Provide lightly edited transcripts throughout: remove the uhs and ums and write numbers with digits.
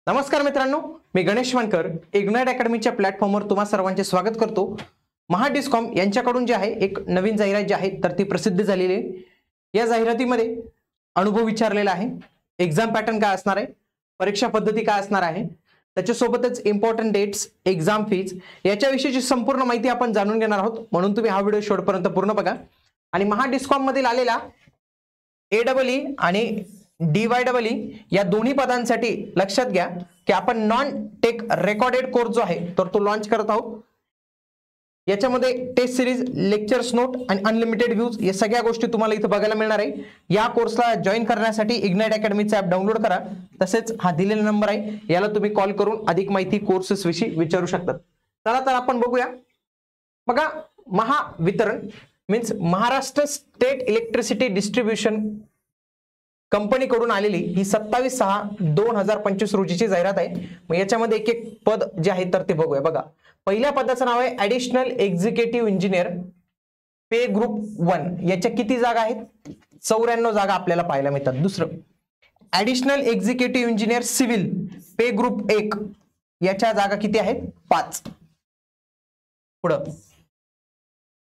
नमस्कार मित्रांनो, मी गणेश वानकर इग्नाइट अकॅडमीच्या प्लॅटफॉर्मवर तुम्हा सर्वांचे स्वागत करतो। महाडिस्कॉम यांच्याकडून जे आहे एक नवीन जाहिरात जी आहे तर ती प्रसिद्ध झालेली आहे। या जाहिरातीमध्ये अनुभव विचारलेला आहे, एग्जाम पॅटर्न काय असणार आहे, परीक्षा पद्धती काय असणार आहे, त्याच्यासोबतच इम्पॉर्टंट डेट्स, एग्जाम फीज याच्याविषयीची संपूर्ण माहिती आपण जाणून घेणार आहोत। म्हणून तुम्ही हा व्हिडिओ शेवटपर्यंत पूर्ण बघा। आणि महाडिस्कॉम मधील आलेला AEE आणि DYEE या दोन्ही पदांसाठी लक्षात घ्या की आपण नॉन टेक रेकॉर्डेड कोर्स जो आहे तर तो लॉन्च करत आहोत। याच्यामध्ये टेस्ट सिरीज, लेक्चर्स नोट आणि अनलिमिटेड व्ह्यूज या सगळ्या गोष्टी तुम्हाला इथे बघायला मिळणार आहे। या कोर्सला जॉईन करण्यासाठी इग्नाइट अकॅडमीचा ॲप डाउनलोड करा। तसेच हा दिलेला नंबर आहे, याला तुम्ही कॉल करून अधिक माहिती कोर्सेस विषयी विचारू शकता। चला तर आपण बघूया। बघा, Mahavitaran means Maharashtra state electricity distribution company कडून आलेली ही 27/6/2025 रोजीची जाहिरात आहे। मग याच्यामध्ये एक एक पद जे आहे तर ते बघूया। बघा, पहिल्या पदाचं नाव आहे ऍडिशनल एक्झिक्युटिव्ह इंजिनियर पे ग्रुप 1। याच्या किती जागा आहेत? 94 जागा आपल्याला पाहायला मिळतात। दुसरं ऍडिशनल एक्झिक्युटिव्ह इंजिनियर सिव्हिल पे ग्रुप 1, याच्या जागा किती आहेत? 5। पुढं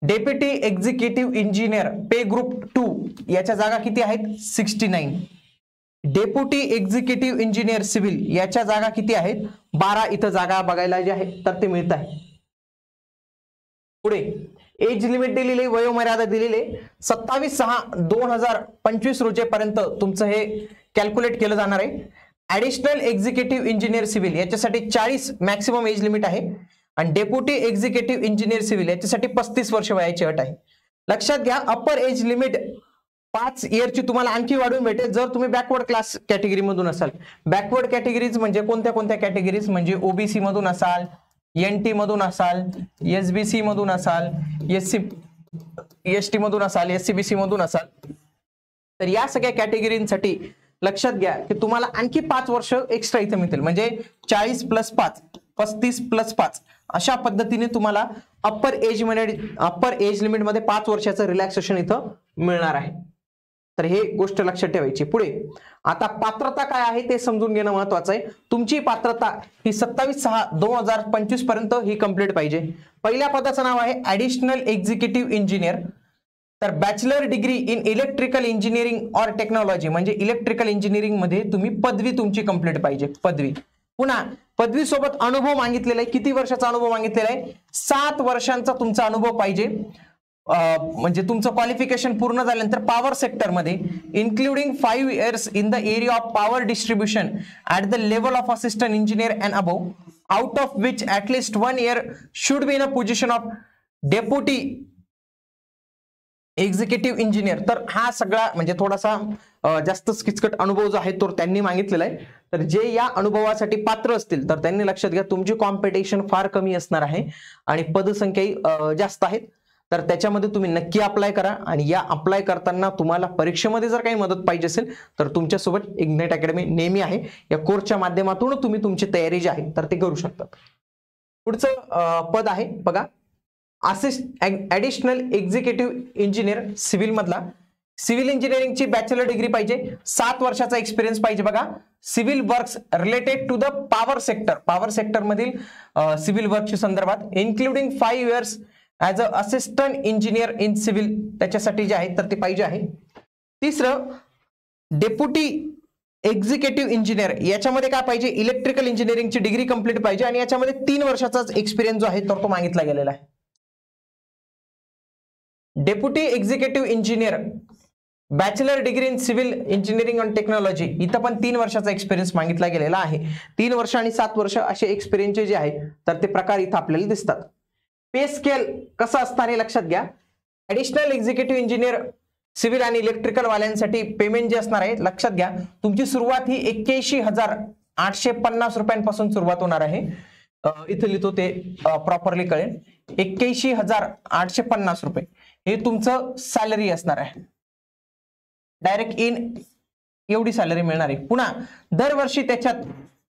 डेप्युटी एक्झिक्युटिव्ह इंजिनियर पे ग्रुप 2, याच्या जागा किती आहेत? 69। डेप्युटी एक्झिक्युटिव्ह इंजिनियर सिव्हिल याच्या जागा किती आहेत? 12 इथं जागा बघायला जे आहे तर ते मिळत आहे। पुढे एज लिमिट दिलेली, वयोमर्यादा दिलेली 27/6/2025 रोजीपर्यंत तुमचं हे कॅल्क्युलेट केलं जाणार आहे। ऍडिशनल एक्झिक्युटिव्ह इंजिनियर सिव्हिल याच्यासाठी 40 मॅक्सिमम एज लिमिट आहे आणि डेप्युटी एक्झिक्युटिव्ह इंजिनियर सिव्हिल याच्यासाठी 35 वर्ष वयाची अट आहे। लक्षात घ्या, अपर एज लिमिट 5 इयरची तुम्हाला आणखी वाढवून भेटेल जर तुम्ही बॅकवर्ड क्लास कॅटेगरी मधून असाल। बॅकवर्ड कॅटेगरीज म्हणजे कोणत्या कोणत्या कॅटेगरीज? म्हणजे ओबीसी मधून असाल, NT मधून असाल, SBC मधून असाल, ST मधून असाल, SCBC मधून असाल। तर या सगळ्या कॅटेगरींसाठी लक्षात घ्या की तुम्हाला आणखी 5 वर्ष एक्स्ट्रा इथे मिळतील। म्हणजे 40 + 5 35 + 5 अशा पद्धतीने तुम्हाला अप्पर एज लिमिट मध्ये 5 वर्षाचं रिलॅक्सेशन इथं मिळणार आहे। तर हे गोष्ट लक्षात ठेवायची। पुढे आता पात्रता काय आहे ते समजून घेणं महत्त्वाचं आहे। तुमची पात्रता ही 27/6/2025 पर्यंत ही कंप्लीट पाहिजे। पहिल्या पदाचं नाव आहे ऍडिशनल एक्झिक्युटिव्ह इंजिनियर। तर bachelor degree in electrical engineering or technology, म्हणजे इलेक्ट्रिकल इंजिनिअरिंग मध्ये तुम्ही पदवी तुमची कंप्लीट पाहिजे, पदवी। पुन्हा पदवी सोबत अनुभव मागितलेला आहे। किती वर्षाचा अनुभव मागितलेला आहे? 7 वर्षांचा तुमचा अनुभव पाहिजे। म्हणजे तुमचं क्वालिफिकेशन पूर्ण झाल्यानंतर पॉवर सेक्टर मध्ये including 5 years in the area of power distribution at the level of assistant engineer and above, out of which at least 1 year should be in a position of deputy executive engineer. तर हा सगळा म्हणजे थोडासा जास्त किचकट अनुभव जो आहे तो त्यांनी मागितलेला आहे। तर जे या अनुभवासाठी पात्र असतील तर त्यांनी लक्षात घ्या तुमची कॉम्पिटिशन फार कमी असणार आहे आणि पदसंख्या जास्त आहेत। तर त्याच्यामध्ये तुम्ही नक्की अप्लाय करा आणि या अप्लाय करताना तुम्हाला परीक्षेमध्ये जर काही मदत पाहिजे असेल तर तुमच्यासोबत इग्नाइट अकॅडमी नेहमी आहे। या कोर्सच्या माध्यमातून तुम्ही तुमची तयारी जी आहे तर ते करू शकता। पुढचं पद आहे बघा, ऍडिशनल एक्झिक्युटिव्ह इंजिनियर सिव्हिल मधला। सिव्हिल इंजिनिअरिंगची बॅचलर डिग्री पाहिजे, 7 वर्षाचा एक्सपिरियन्स पाहिजे। बघा, civil works related to the power sector, power sector मधील सिव्हिल वर्कच्या संदर्भात including 5 years as a assistant engineer in civil, त्याच्यासाठी जे आहे तर ते पाहिजे आहे। तिसरं डेप्युटी एक्झिक्युटिव्ह इंजिनियर, याच्यामध्ये काय पाहिजे? इलेक्ट्रिकल इंजिनिअरिंगची डिग्री कंप्लीट पाहिजे आणि याच्यामध्ये 3 वर्षाचाच एक्सपिरियन्स जो आहे तर तो मागितला गेलेला आहे। Deputy executive engineer bachelor degree in civil engineering and technology, इथं पण 3 वर्षाचा एक्सपिरियन्स मागितला गेलेला आहे। 3 वर्ष आणि 7 वर्ष असे एक्सपिरियन्सचे जे आहे तर ते प्रकार इथं आपल्याला दिसतात। पे स्केल कसं असणार हे लक्षात घ्या। ऍडिशनल एक्झिक्युटिव्ह इंजिनियर सिव्हिल आणि इलेक्ट्रिकल वाल्यांसाठी पेमेंट जे असणार आहे लक्षात घ्या, तुमची सुरुवात ही 81,850 रुपयांपासून सुरुवात होणार आहे। इथे लिहितो ते प्रॉपरली कळेल, 81,850 रुपये हे तुमचं सॅलरी असणार आहे। डायरेक्ट इन एवढी सॅलरी मिळणार आहे। पुन्हा दरवर्षी त्याच्यात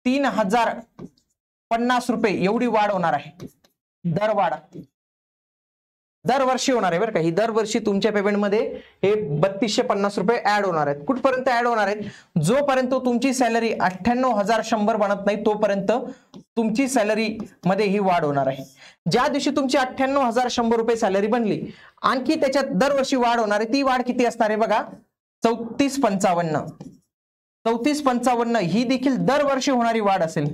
3,050 रुपये एवढी वाढ होणार आहे, दरवाढ। दरवर्षी होणार आहे बरं का, ही दरवर्षी तुमच्या पेमेंटमध्ये हे 3250 रुपये ऍड होणार आहेत. कुठपर्यंत ऍड होणार आहेत? जोपर्यंत तुमची सॅलरी 98,100 बनत नाही तोपर्यंत तुमची सॅलरी मध्ये ही वाढ होणार आहे. ज्या दिवशी तुमची 98,100 रुपये सॅलरी बनली, आणखी त्याच्यात दरवर्षी वाढ होणार आहे. ती वाढ किती असणार आहे बघा, 3455. 3455 ही देखील दरवर्षी होणारी वाढ असेल,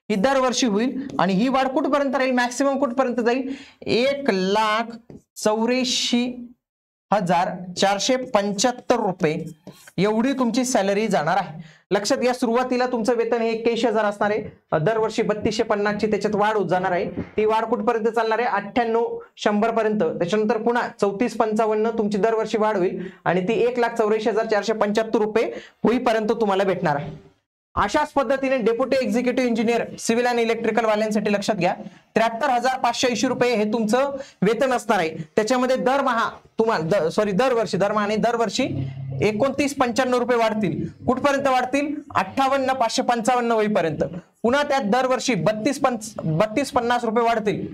ही दरवर्षी होईल. आणि ही वाढ कुठपर्यंत राहील, मॅक्सिमम कुठपर्यंत जाईल, 1,84,475 रुपये एवढी तुमची सॅलरी जाणार आहे. लक्षात घ्या, सुरुवातीला तुमचं वेतन हे 81,000 असणार आहे. दरवर्षी 3250 ची त्याच्यात वाढ होत जाणार आहे. ती वाढ कुठपर्यंत चालणार आहे, 98,100 पर्यंत. त्याच्यानंतर पुन्हा 3455 तुमची दरवर्षी वाढ होईल आणि ती 1,84,475 रुपये होईपर्यंत तुम्हाला भेटणार आहे. अशाच पद्धतीने डेप्युटी एक्झिक्युटिव्ह इंजिनियर सिव्हिल आणि इलेक्ट्रिकल वाल्यांसाठी लक्षात घ्या, 73,580 रुपये हे तुमचं वेतन असणार आहे. त्याच्यामध्ये दरमहा तुम्हाला दरवर्षी 29,95 रुपये वाढतील. कुठपर्यंत वाढतील, 58,555 होईपर्यंत. पुन्हा त्यात दरवर्षी 3250 रुपये वाढतील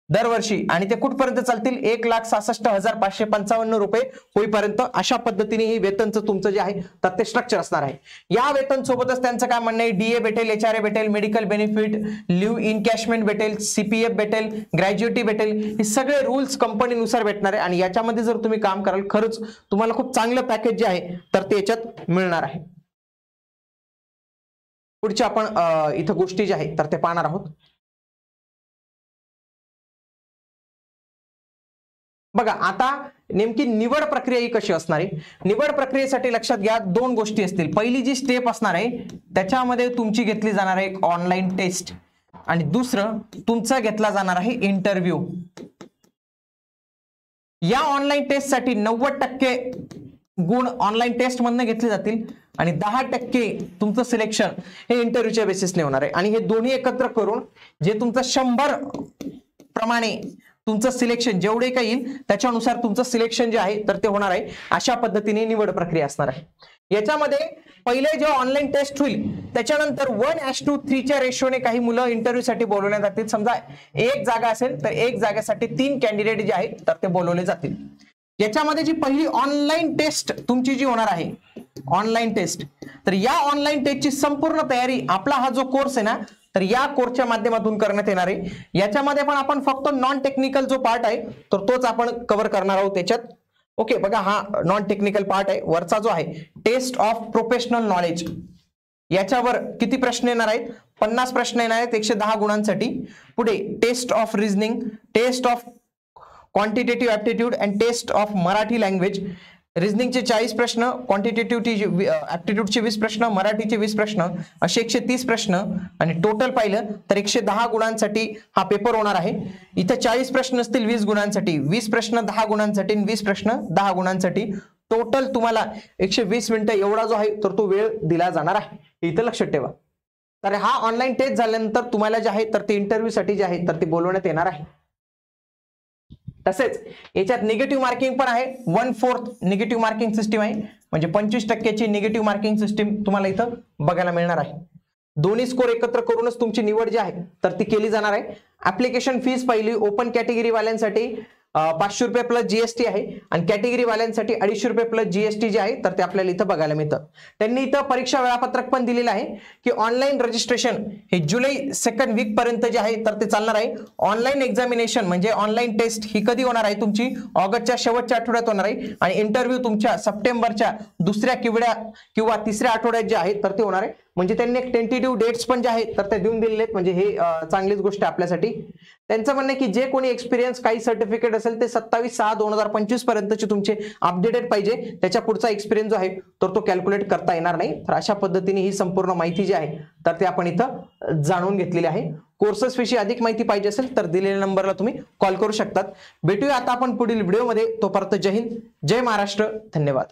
दरवर्षी, आणि ते कुठपर्यंत चालतील, 1,66,555 रुपये होईपर्यंत. अशा पद्धतीने हे वेतनचं तुमचं जे आहे तर ते स्ट्रक्चर असणार आहे. या वेतन सोबतच त्यांचं काय म्हणणं आहे, डीए भेटेल, HRA भेटेल, मेडिकल बेनिफिट, लिव्ह इनकॅशमेंट भेटेल, CPF भेटेल, ग्रॅज्युएटी भेटेल. हे सगळे रूल्स कंपनीनुसार भेटणार आहे आणि याच्यामध्ये जर तुम्ही काम कराल, खरंच तुम्हाला खूप चांगलं पॅकेज जे आहे तर ते याच्यात मिळणार आहे. पुढच्या आपण इथं गोष्टी ज्या आहेत तर ते पाहणार आहोत. बघा, आता नेमकी निवड प्रक्रिया ही कशी असणार आहे. निवड प्रक्रियेसाठी लक्षात घ्या, 2 गोष्टी असतील. पहिली जी स्टेप असणार आहे त्याच्यामध्ये तुमची घेतली जाणार आहे एक ऑनलाईन टेस्ट, आणि दुसरं तुमचा घेतला जाणार आहे इंटरव्ह्यू. या ऑनलाईन टेस्टसाठी 90% गुण ऑनलाईन टेस्ट मधनं घेतले जातील आणि 10% तुमचं सिलेक्शन हे इंटरव्ह्यूच्या बेसिसने होणार आहे. आणि हे दोन्ही एकत्र करून जे तुमचं 100 प्रमाणे तुमचं सिलेक्शन जेवढे काही येईल त्याच्यानुसार तुमचं सिलेक्शन जे आहे तर ते होणार आहे. अशा पद्धतीने निवड प्रक्रिया असणार आहे. याच्यामध्ये पहिले जेव्हा ऑनलाईन टेस्ट होईल त्याच्यानंतर 1:3 च्या रेशोने काही मुलं इंटरव्ह्यू साठी बोलवण्यात जातील. समजा एक जागा असेल तर एक जागेसाठी 3 कॅन्डिडेट जे आहेत तर ते बोलवले जातील. याच्यामध्ये जी पहिली ऑनलाईन टेस्ट तुमची जी होणार आहे, ऑनलाईन टेस्ट, तर या ऑनलाईन टेस्टची संपूर्ण तयारी आपला हा जो कोर्स आहे ना तर या कोर्सच्या माध्यमातून करण्यात येणार आहे. याच्यामध्ये पण आपण फक्त नॉन टेक्निकल जो पार्ट आहे तर तोच आपण कव्हर करणार आहोत त्याच्यात. ओके, बघा हा नॉन टेक्निकल पार्ट आहे. वरचा जो आहे टेस्ट ऑफ प्रोफेशनल नॉलेज, याच्यावर किती प्रश्न येणार आहेत, 50 प्रश्न येणार आहेत 110 गुणांसाठी. पुढे test of reasoning, test of quantitative aptitude and test of Marathi language. रिझनिंगचे 40 प्रश्न, क्वांटिटेटिव्ह ऍप्टिट्यूडचे 20 प्रश्न, मराठीचे 20 प्रश्न, असे 130 प्रश्न. आणि टोटल पाहिलं तर 110 गुणांसाठी हा पेपर होणार आहे. इथे 40 प्रश्न असतील 20 गुणांसाठी, 20 प्रश्न 10 गुणांसाठी आणि 20 प्रश्न 10 गुणांसाठी. टोटल तुम्हाला 120 मिनिटं एवढा जो आहे तर तो वेळ दिला जाणार आहे, इथं लक्षात ठेवा. तर हा ऑनलाईन टेस्ट झाल्यानंतर तुम्हाला जे आहे तर ते इंटरव्ह्यू साठी जे आहे तर ते बोलवण्यात येणार आहे. तसेच याच्यात निगेटिव्ह मार्किंग पण आहे. 1/4 निगेटिव्ह मार्किंग सिस्टीम आहे, म्हणजे 25% निगेटिव्ह मार्किंग सिस्टीम तुम्हाला इथं बघायला मिळणार आहे. दोन्ही स्कोर एकत्र करूनच तुमची निवड जी आहे तर ती केली जाणार आहे. ऍप्लिकेशन फीस पहिली ओपन कॅटेगरी वाल्यांसाठी 500 रुपये प्लस जीएसटी आहे आणि कॅटेगरी वाल्यांसाठी 250 रुपये प्लस जीएसटी जे आहे तर ते आपल्याला इथं बघायला मिळतं. त्यांनी इथं परीक्षा वेळापत्रक पण दिलेलं आहे की ऑनलाईन रजिस्ट्रेशन हे जुलै 2nd वीक पर्यंत जे आहे तर ते चालणार आहे. ऑनलाईन एक्झामिनेशन म्हणजे ऑनलाईन टेस्ट ही कधी होणार आहे, तुमची ऑगस्टच्या शेवटच्या आठवड्यात होणार आहे आणि इंटरव्ह्यू तुमच्या सप्टेंबरच्या 2ऱ्या किंवा 3ऱ्या आठवड्यात जे आहे तर ते होणार आहे. म्हणजे त्यांनी एक टेंटेटिव्ह डेट्स पण जे आहेत तर ते देऊन दिलेले आहेत, म्हणजे हे चांगलीच गोष्ट आहे आपल्यासाठी. त्यांचं म्हणणं आहे की जे कोणी एक्सपिरियन्स काही सर्टिफिकेट असेल ते 27/6/2025 पर्यंतचे तुमचे अपडेटेड पाहिजे. त्याच्या पुढचा एक्सपिरियन्स जो आहे तर तो कॅल्क्युलेट करता येणार नाही. तर अशा पद्धतीने ही संपूर्ण माहिती जी आहे तर ते आपण इथं जाणून घेतलेली आहे. कोर्सेस विषयी अधिक माहिती पाहिजे असेल तर दिलेल्या नंबरला तुम्ही कॉल करू शकतात. भेटूया आता आपण पुढील व्हिडिओमध्ये. तोपर्यंत जय हिंद, जय महाराष्ट्र, धन्यवाद.